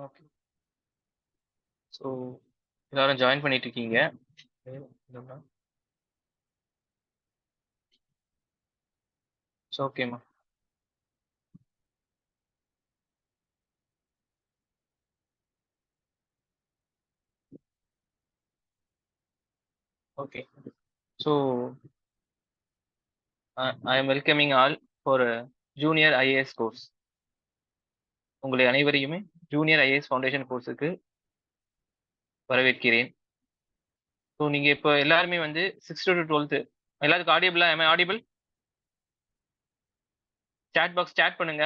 Okay. So எல்லாரும் join பண்ணிட்டு இருக்கீங்க. ஸோ ஓகேம்மா. Okay. So I am welcoming all for junior IAS course. உங்களை அனைவரையுமே ஜூனியர் ஐஏஎஸ் ஃபவுண்டேஷன் கோர்ஸுக்கு வரவேற்கிறேன். ஸோ நீங்க இப்போ எல்லாருமே வந்து 6th to 12th எல்லாத்துக்கும் ஆடியபிளா? am I audible? Chat box chat பண்ணுங்க.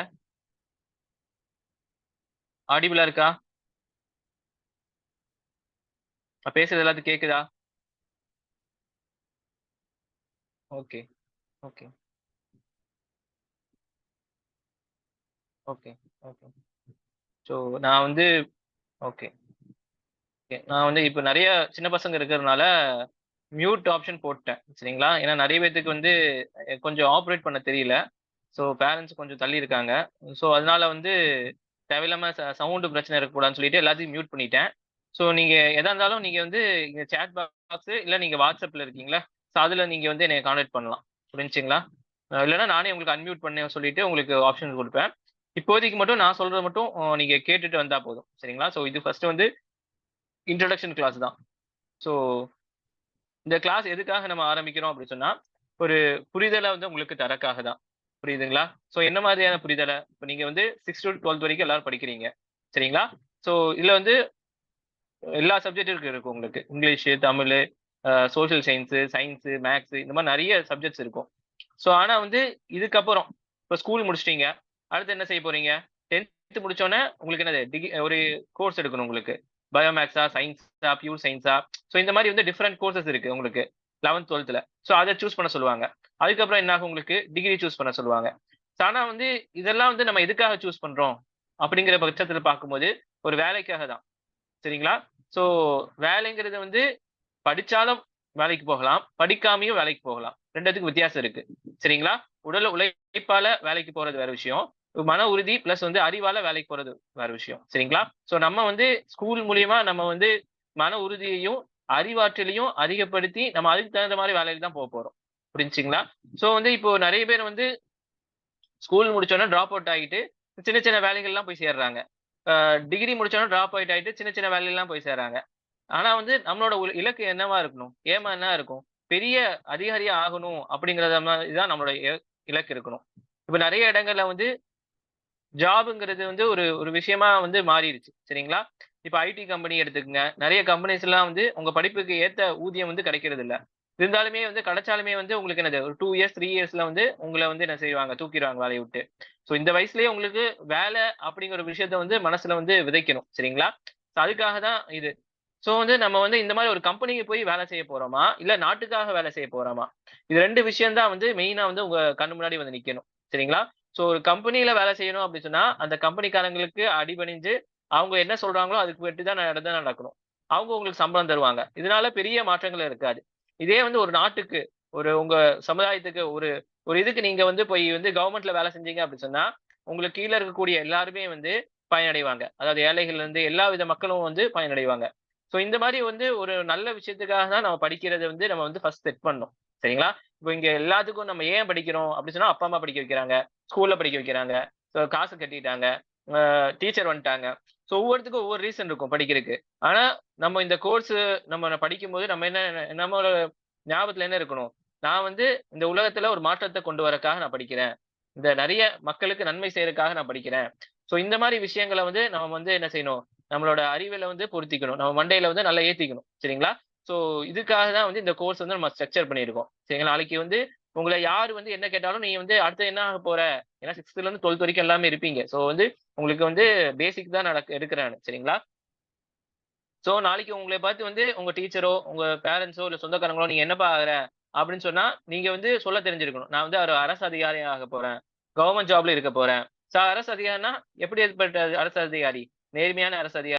ஆடிபிளா இருக்கா? நான் பேசுறது எல்லாத்துக்கும் கேக்குதா? Okay, okay, okay, okay. So நான் வந்து ஓகே, ஓகே. நான் வந்து இப்ப நெறைய சின்ன பசங்க இருக்கிறதுனால மியூட் ஆப்ஷன் போட்டேன். சரிங்களா? ஏன்னா நெறைய பேத்துக்கு வந்து கொஞ்சம் ஆப்பரேட் பண்ண தெரியல. ஸோ பேரண்ட்ஸ் கொஞ்சம் தள்ளி இருக்காங்க. ஸோ அதனால வந்து தேவையில்லாம சவுண்ட் பிரச்சனை இருக்கக்கூடாதுன்னு சொல்லிட்டு எல்லாத்தையும் மியூட் பண்ணிட்டேன். ஸோ நீங்க எதா இருந்தாலும் நீங்க வந்து இங்க சாட் பாக்ஸ் இல்ல நீங்க WhatsAppல இருக்கீங்களா? ஸோ அதுல நீங்க வந்து என்னைய கான்டாக்ட் பண்ணலாம். புரிஞ்சுச்சுங்களா? இல்லன்னா நானே உங்களுக்கு அன்மியூட் பண்ண சொல்லிட்டு உங்களுக்கு ஆப்ஷன் குடுப்பேன். இப்போதைக்கு மட்டும் நான் சொல்றத மட்டும் நீங்க கேட்டுட்டு வந்தா போதும். சரிங்களா? ஸோ இது ஃபர்ஸ்ட் வந்து இன்ட்ரோடக்ஷன் கிளாஸ் தான். ஸோ இந்த கிளாஸ் எதுக்காக நம்ம ஆரம்பிக்கிறோம் அப்படின்னு சொன்னா, ஒரு புரிதல வந்து உங்களுக்கு தரக்காக தான். புரியுதுங்களா? ஸோ என்ன மாதிரியான புரிதல? இப்ப நீங்க வந்து 6th to 12th வரைக்கும் எல்லாரும் படிக்கிறீங்க. சரிங்களா? ஸோ இதுல வந்து எல்லா சப்ஜெக்டும் இருக்கும் உங்களுக்கு. English, Tamil, social science, maths இந்த மாரி நெறைய சப்ஜெக்ட்ஸ் இருக்கும். ஸோ ஆனா வந்து இதுக்கப்புறம் இப்ப ஸ்கூல் முடிச்சுட்டீங்க. அடுத்து என்ன செய்ய போறீங்க? 10th முடிச்சோனே உங்களுக்கு என்னது ஒரு கோர்ஸ் எடுக்கணும் உங்களுக்கு. பயோ மேத்ஸா, சயின்ஸா, பியூர் சயின்ஸா, ஸோ இந்த மாரி வந்து டிஃபரெண்ட் கோர்ஸஸ் இருக்கு உங்களுக்கு 11th, 12த்ல. ஸோ அத சூஸ் பண்ண சொல்லுவாங்க. அதுக்கப்புறம் என்ன ஆகும் உங்களுக்கு டிகிரி சூஸ் பண்ண சொல்லுவாங்க. ஸோ ஆனா வந்து இதெல்லாம் வந்து நம்ம எதுக்காக சூஸ் பண்றோம்? அப்படிங்கிற பட்சத்துல பார்க்கும்போது, ஒரு வேலைக்காக தான். சரிங்களா? ஸோ வேலைங்கிறது வந்து படிச்சாலும் வேலைக்கு போகலாம். படிக்காமயும் வேலைக்கு போகலாம். 2த்துக்கும் வித்தியாசம் இருக்கு. சரிங்களா? உடல் உழைப்பால வேலைக்கு போறது வேற விஷயம். மன உறுதி பிளஸ் வந்து அறிவால வேலைக்கு போறது வேற விஷயம். சரிங்களா? ஸோ நம்ம வந்து ஸ்கூல் மூலியமா நம்ம வந்து மன உறுதியையும், அறிவாற்றலையும் அதிகப்படுத்தி நம்ம அதுக்கு தகுந்த மாரி வேலைக்கு தான் போறோம். புரிஞ்சுச்சுங்களா? ஸோ வந்து இப்போ நெறைய பேர் வந்து ஸ்கூல் முடிச்சோனே டிராப் அவுட் ஆயிட்டு, சின்ன சின்ன வேலைகள்லாம் போய் சேர்றாங்க. டிகிரி முடிச்சோனே டிராப் அவுட் ஆயிட்டு சின்ன சின்ன வேலைலாம் போய் சேர்றாங்க. ஆனா வந்து நம்மளோட இலக்கு என்னவா இருக்கணும்? ஏமா என்ன இருக்கும்? பெரிய அதிகாரியா ஆகணும் அப்படிங்கிறத மாரி தான் நம்மளோட இலக்கு இருக்கணும். இப்ப நெறைய இடங்கள்ல வந்து ஜாப்ங்கிறது வந்து ஒரு ஒரு விஷயமா வந்து மாறிருச்சு. சரிங்களா? இப்ப ஐடி கம்பெனி எடுத்துக்கங்க. நெறைய கம்பெனிஸ்லாம் வந்து உங்க படிப்புக்கு ஏத்த ஊதியம் வந்து கிடைக்கிறது இல்ல. இருந்தாலுமே வந்து கிடைச்சாலுமே வந்து உங்களுக்கு என்னது ஒரு 2 இயர்ஸ், 3 இயர்ஸ்ல வந்து உங்கள வந்து என்ன செய்வாங்க? தூக்கிருவாங்க வேலைய விட்டு. ஸோ இந்த வயசுலயே உங்களுக்கு வேலை அப்படிங்கிற ஒரு விஷயத்த வந்து மனசுல வந்து விதைக்கணும். சரிங்களா? ஸோ அதுக்காக தான் இது. ஸோ வந்து நம்ம வந்து இந்த மாரி ஒரு கம்பெனிக்கு போய் வேலை செய்ய போறோமா? இல்ல நாட்டுக்காக வேலை செய்ய போறோமா? இது 2 விஷயம் தான் வந்து மெயினா வந்து உங்க கண்ணு முன்னாடி வந்து நிக்கணும். சரிங்களா? ஸோ ஒரு கம்பெனியில வேலை செய்யணும் அப்படி சொன்னா, அந்த கம்பெனிக்காரங்களுக்கு அடிபணிஞ்சு, அவங்க என்ன சொல்றாங்களோ அதுக்கு படி தான் நடக்கணும். அவங்க உங்களுக்கு சம்பளம் தருவாங்க. இதனால பெரிய மாற்றங்கள் இருக்காது. இதே வந்து ஒரு நாட்டுக்கு, ஒரு உங்க சமுதாயத்துக்கு ஒரு ஒரு இதுக்கு நீங்க வந்து போய் வந்து கவர்ன்மென்ட்ல வேலை செஞ்சீங்க அப்படி சொன்னா, உங்களுக்கு கீழ இருக்கக்கூடிய எல்லாருமே வந்து பயனடைவாங்க. அதாவது ஏழைகள்ல இருந்து எல்லா வித மக்களும் வந்து பயனடைவாங்க. ஸோ இந்த மாரி வந்து ஒரு நல்ல விஷயத்துக்காக தான் நம்ம படிக்கிறத வந்து நம்ம வந்து ஃபர்ஸ்ட் செட் பண்ணணும். சரிங்களா? இப்போ இங்க எல்லாத்துக்கும் நம்ம ஏன் படிக்கிறோம் அப்படி சொன்னா, அப்பா, அம்மா படிக்க வைக்கிறாங்க. ஸ்கூல்ல படிக்க வைக்கிறாங்க. காசு கட்டிட்டாங்க. அ டீச்சர் வந்துட்டாங்க. ஸோ ஒவ்வொருத்துக்கும் ஒவ்வொரு ரீசன் இருக்கும் படிக்கிறதுக்கு. ஆனா நம்ம இந்த கோர்ஸ் நம்ம படிக்கும்போது நம்ம என்ன நம்மளோட ஞாபகத்துல என்ன இருக்கணும்? நான் வந்து இந்த உலகத்துல ஒரு மாற்றத்த கொண்டு வரக்காக நான் படிக்கிறேன். இந்த நெறைய மக்களுக்கு நன்மை செய்றதுக்காக நான் படிக்கிறேன். ஸோ இந்த மாரி விஷயங்கள வந்து நம்ம வந்து என்ன செய்யணும்? நம்மளோட அறிவில வந்து பொருத்திக்கணும். நம்ம மண்டையில வந்து நல்லா ஏத்திக்கணும். சரிங்களா? ஸோ இதுக்காக தான் வந்து இந்த கோர்ஸ் வந்து நம்ம ஸ்ட்ரக்சர் பண்ணியிருக்கோம். சரிங்களா? நாளைக்கு வந்து உங்கள யாரு வந்து என்ன கேட்டாலும் நீங்க வந்து அடுத்து என்ன ஆகப் போற? ஏன்னா 6த்லருந்து 12த் வரைக்கும் எல்லாமே இருப்பீங்க. ஸோ வந்து உங்களுக்கு வந்து பேசிக் தான் எடுக்கிறேன் நானு. சரிங்களா? ஸோ நாளைக்கு உங்கள பார்த்து வந்து உங்க டீச்சரோ, உங்க பேரன்ட்ஸோ இல்ல சொந்தக்காரங்களோ, "நீ என்னப்பா ஆகுற?" அப்படின்னு சொன்னா, நீங்க வந்து சொல்ல தெரிஞ்சிருக்கணும். "நான் வந்து ஒரு அரசு அதிகாரி ஆகப் போறேன். கவர்ன்மென்ட் ஜாப்ல இருக்கப் போறேன்." அரசு அதிகாரின்னா எப்படிப்பட்ட அரசு அதிகாரி? நேர்மையான அரசு அதிகாரி.